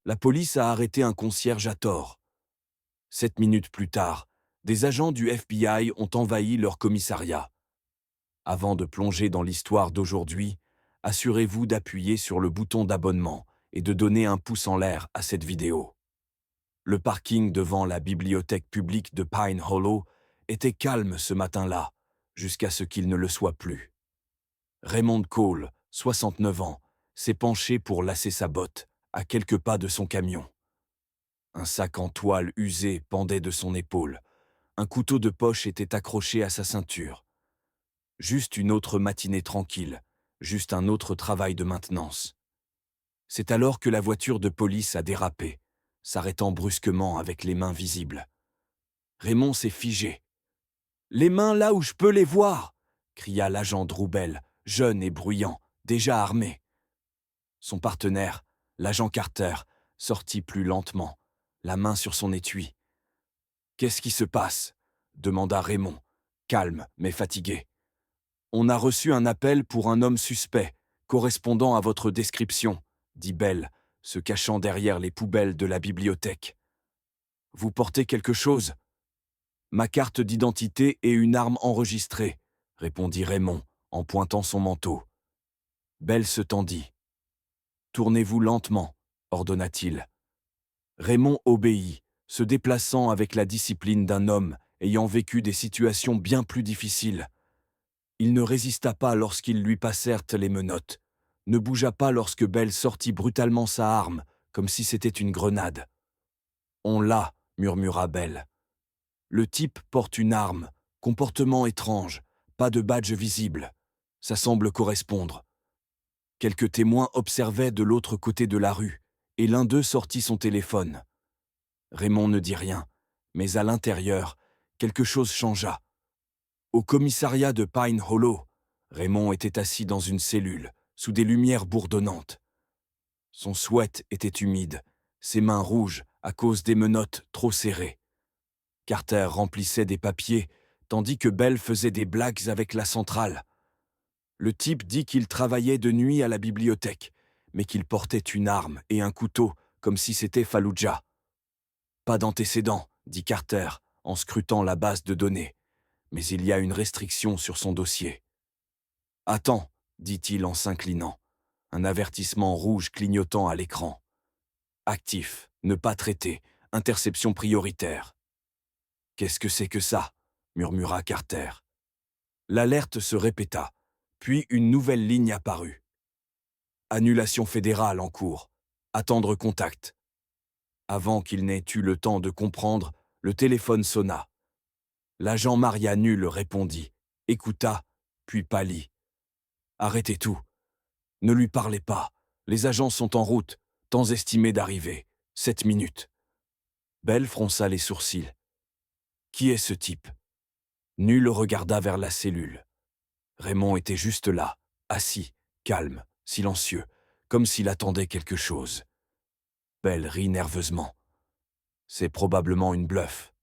La police a arrêté un concierge à tort. 7 minutes plus tard, des agents du FBI ont envahi leur commissariat. Avant de plonger dans l'histoire d'aujourd'hui, assurez-vous d'appuyer sur le bouton d'abonnement et de donner un pouce en l'air à cette vidéo. Le parking devant la bibliothèque publique de Pine Hollow était calme ce matin-là, jusqu'à ce qu'il ne le soit plus. Raymond Cole, 69 ans, s'est penché pour lasser sa botte, à quelques pas de son camion. Un sac en toile usé pendait de son épaule. Un couteau de poche était accroché à sa ceinture. Juste une autre matinée tranquille, juste un autre travail de maintenance. C'est alors que la voiture de police a dérapé, s'arrêtant brusquement avec les mains visibles. Raymond s'est figé. « Les mains là où je peux les voir !» cria l'agent Droubel, jeune et bruyant, déjà armé. Son partenaire, l'agent Carter, sortit plus lentement, la main sur son étui. « Qu'est-ce qui se passe ?» demanda Raymond, calme mais fatigué. « On a reçu un appel pour un homme suspect, correspondant à votre description, » dit Bell, se cachant derrière les poubelles de la bibliothèque. « Vous portez quelque chose ?»« Ma carte d'identité et une arme enregistrée, » répondit Raymond, en pointant son manteau. Bell se tendit. « Tournez-vous lentement, » ordonna-t-il. Raymond obéit, se déplaçant avec la discipline d'un homme ayant vécu des situations bien plus difficiles. Il ne résista pas lorsqu'ils lui passèrent les menottes, ne bougea pas lorsque Bell sortit brutalement sa arme, comme si c'était une grenade. « On l'a, » murmura Bell. Le type porte une arme, comportement étrange, pas de badge visible. Ça semble correspondre. Quelques témoins observaient de l'autre côté de la rue, et l'un d'eux sortit son téléphone. Raymond ne dit rien, mais à l'intérieur, quelque chose changea. Au commissariat de Pine Hollow, Raymond était assis dans une cellule, sous des lumières bourdonnantes. Son sweat était humide, ses mains rouges à cause des menottes trop serrées. Carter remplissait des papiers, tandis que Bell faisait des blagues avec la centrale. Le type dit qu'il travaillait de nuit à la bibliothèque, mais qu'il portait une arme et un couteau, comme si c'était Fallujah. « Pas d'antécédent, » dit Carter, en scrutant la base de données. « Mais il y a une restriction sur son dossier. »« Attends, » dit-il en s'inclinant, un avertissement rouge clignotant à l'écran. « Actif, ne pas traiter, interception prioritaire. »« Qu'est-ce que c'est que ça ?» murmura Carter. L'alerte se répéta, puis une nouvelle ligne apparut. « Annulation fédérale en cours. Attendre contact. » Avant qu'il n'ait eu le temps de comprendre, le téléphone sonna. L'agent Maria Null répondit, écouta, puis pâlit. « Arrêtez tout. Ne lui parlez pas. Les agents sont en route. Temps estimé d'arrivée. 7 minutes. » Bell fronça les sourcils. « Qui est ce type ?» Null regarda vers la cellule. Raymond était juste là, assis, calme, silencieux, comme s'il attendait quelque chose. Bell rit nerveusement. C'est probablement une bluffe.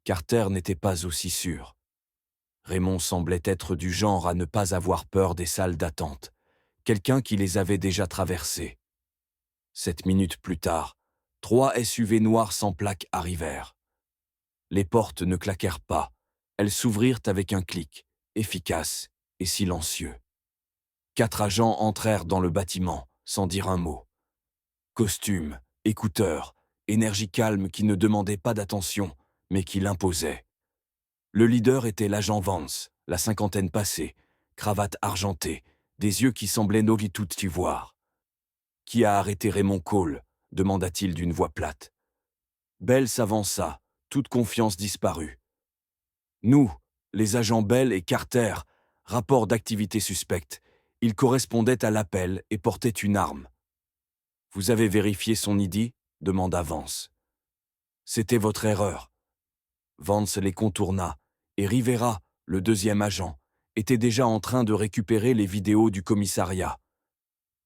Carter n'était pas aussi sûr. Raymond semblait être du genre à ne pas avoir peur des salles d'attente, quelqu'un qui les avait déjà traversées. 7 minutes plus tard, 3 SUV noirs sans plaque arrivèrent. Les portes ne claquèrent pas, elles s'ouvrirent avec un clic, efficace et silencieux. 4 agents entrèrent dans le bâtiment, sans dire un mot. Costume, écouteurs, énergie calme qui ne demandait pas d'attention, mais qui l'imposait. Le leader était l'agent Vance, la cinquantaine passée, cravate argentée, des yeux qui semblaient tout y voir. « Qui a arrêté Raymond Cole ?» demanda-t-il d'une voix plate. Bell s'avança, toute confiance disparue. « Nous, les agents Bell et Carter, rapport d'activité suspecte. Il correspondait à l'appel et portait une arme. »« Vous avez vérifié son ID ?» demanda Vance. « C'était votre erreur. » Vance les contourna, et Rivera, le deuxième agent, était déjà en train de récupérer les vidéos du commissariat.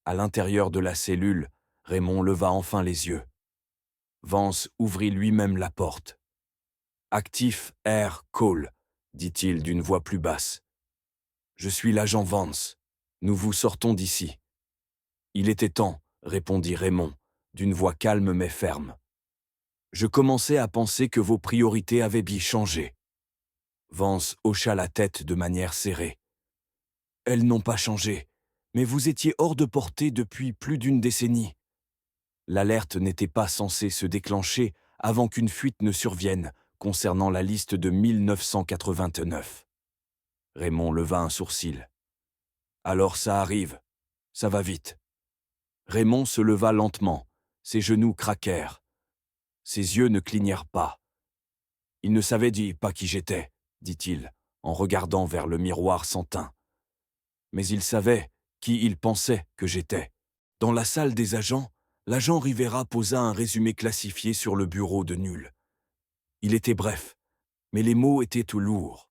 À l'intérieur de la cellule, Raymond leva enfin les yeux. Vance ouvrit lui-même la porte. « Actif R. Cole », dit-il d'une voix plus basse. « Je suis l'agent Vance. Nous vous sortons d'ici. »« Il était temps, » répondit Raymond, d'une voix calme mais ferme. Je commençais à penser que vos priorités avaient bien changé. Vance hocha la tête de manière serrée. Elles n'ont pas changé, mais vous étiez hors de portée depuis plus d'une décennie. L'alerte n'était pas censée se déclencher avant qu'une fuite ne survienne concernant la liste de 1989. Raymond leva un sourcil. Alors ça arrive, ça va vite. Raymond se leva lentement, ses genoux craquèrent. Ses yeux ne clignèrent pas. Il ne savait pas qui j'étais, dit-il, en regardant vers le miroir sans teint. Mais il savait qui il pensait que j'étais. Dans la salle des agents, l'agent Rivera posa un résumé classifié sur le bureau de Nul. Il était bref, mais les mots étaient tout lourds.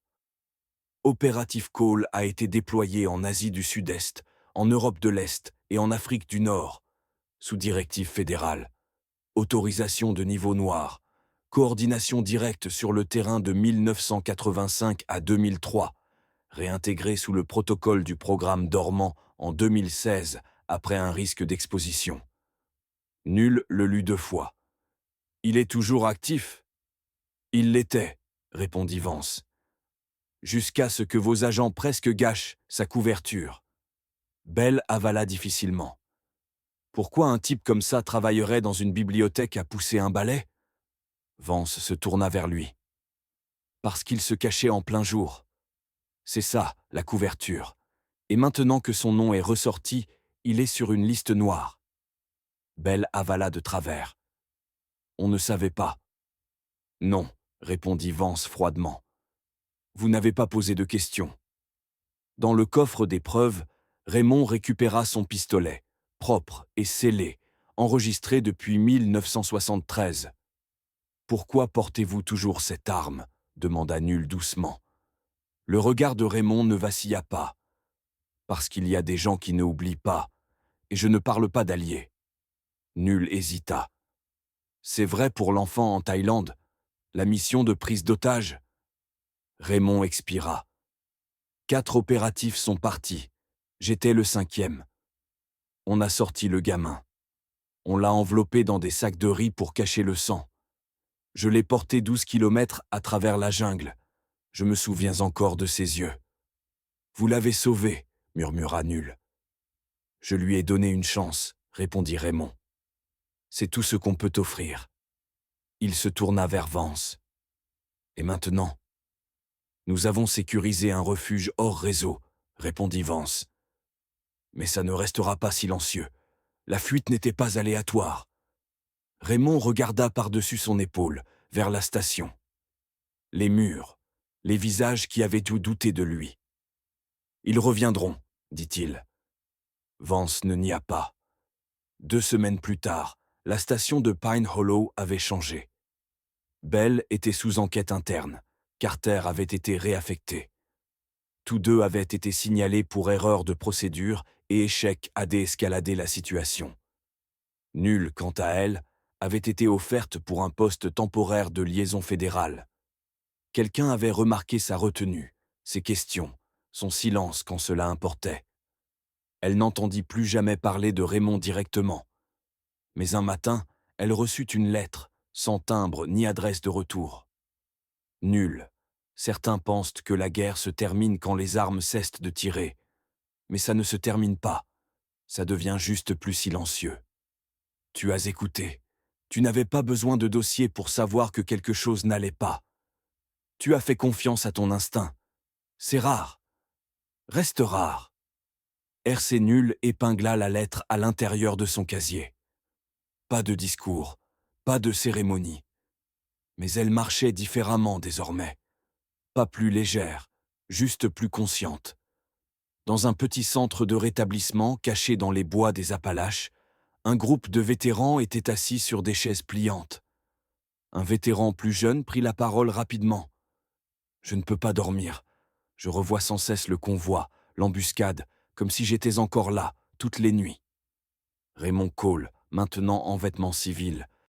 Operative Call a été déployé en Asie du Sud-Est, en Europe de l'Est et en Afrique du Nord, sous directive fédérale. Autorisation de niveau noir. Coordination directe sur le terrain de 1985 à 2003, réintégré sous le protocole du programme dormant en 2016 après un risque d'exposition. Nul le lut 2 fois. Il est toujours actif? Il l'était, répondit Vance. Jusqu'à ce que vos agents presque gâchent sa couverture. Bell avala difficilement. Pourquoi un type comme ça travaillerait dans une bibliothèque à pousser un balai? Vance se tourna vers lui. Parce qu'il se cachait en plein jour. C'est ça, la couverture. Et maintenant que son nom est ressorti, il est sur une liste noire. Bell avala de travers. On ne savait pas. Non, répondit Vance froidement. Vous n'avez pas posé de questions. Dans le coffre des preuves, Raymond récupéra son pistolet, propre et scellé, enregistré depuis 1973. Pourquoi portez-vous toujours cette arme? Demanda Nul doucement. Le regard de Raymond ne vacilla pas. Parce qu'il y a des gens qui ne oublient pas, et je ne parle pas d'alliés. Nul hésita. C'est vrai pour l'enfant en Thaïlande, la mission de prise d'otage. Raymond expira. 4 opératifs sont partis. J'étais le 5e. On a sorti le gamin. On l'a enveloppé dans des sacs de riz pour cacher le sang. Je l'ai porté 12 kilomètres à travers la jungle. Je me souviens encore de ses yeux. Vous l'avez sauvé, murmura Nul. Je lui ai donné une chance, répondit Raymond. C'est tout ce qu'on peut offrir. Il se tourna vers Vance. Et maintenant? Nous avons sécurisé un refuge hors réseau, répondit Vance. Mais ça ne restera pas silencieux. La fuite n'était pas aléatoire. Raymond regarda par-dessus son épaule, vers la station. Les murs, les visages qui avaient tout douté de lui. Ils reviendront, dit-il. Vance ne nia pas. 2 semaines plus tard, la station de Pine Hollow avait changé. Bell était sous enquête interne. Carter avait été réaffecté. Tous deux avaient été signalés pour erreur de procédure et échec à déescalader la situation. Nul, quant à elle, avait été offerte pour un poste temporaire de liaison fédérale. Quelqu'un avait remarqué sa retenue, ses questions, son silence quand cela importait. Elle n'entendit plus jamais parler de Raymond directement. Mais un matin, elle reçut une lettre, sans timbre ni adresse de retour. Nul. Certains pensent que la guerre se termine quand les armes cessent de tirer. Mais ça ne se termine pas. Ça devient juste plus silencieux. Tu as écouté. Tu n'avais pas besoin de dossier pour savoir que quelque chose n'allait pas. Tu as fait confiance à ton instinct. C'est rare. Reste rare. RC Nul épingla la lettre à l'intérieur de son casier. Pas de discours, pas de cérémonie. Mais elle marchait différemment désormais. Pas plus légère, juste plus consciente. Dans un petit centre de rétablissement caché dans les bois des Appalaches, un groupe de vétérans était assis sur des chaises pliantes. Un vétéran plus jeune prit la parole rapidement. « Je ne peux pas dormir. Je revois sans cesse le convoi, l'embuscade, comme si j'étais encore là, toutes les nuits. » Raymond Cole, maintenant en vêtements civils,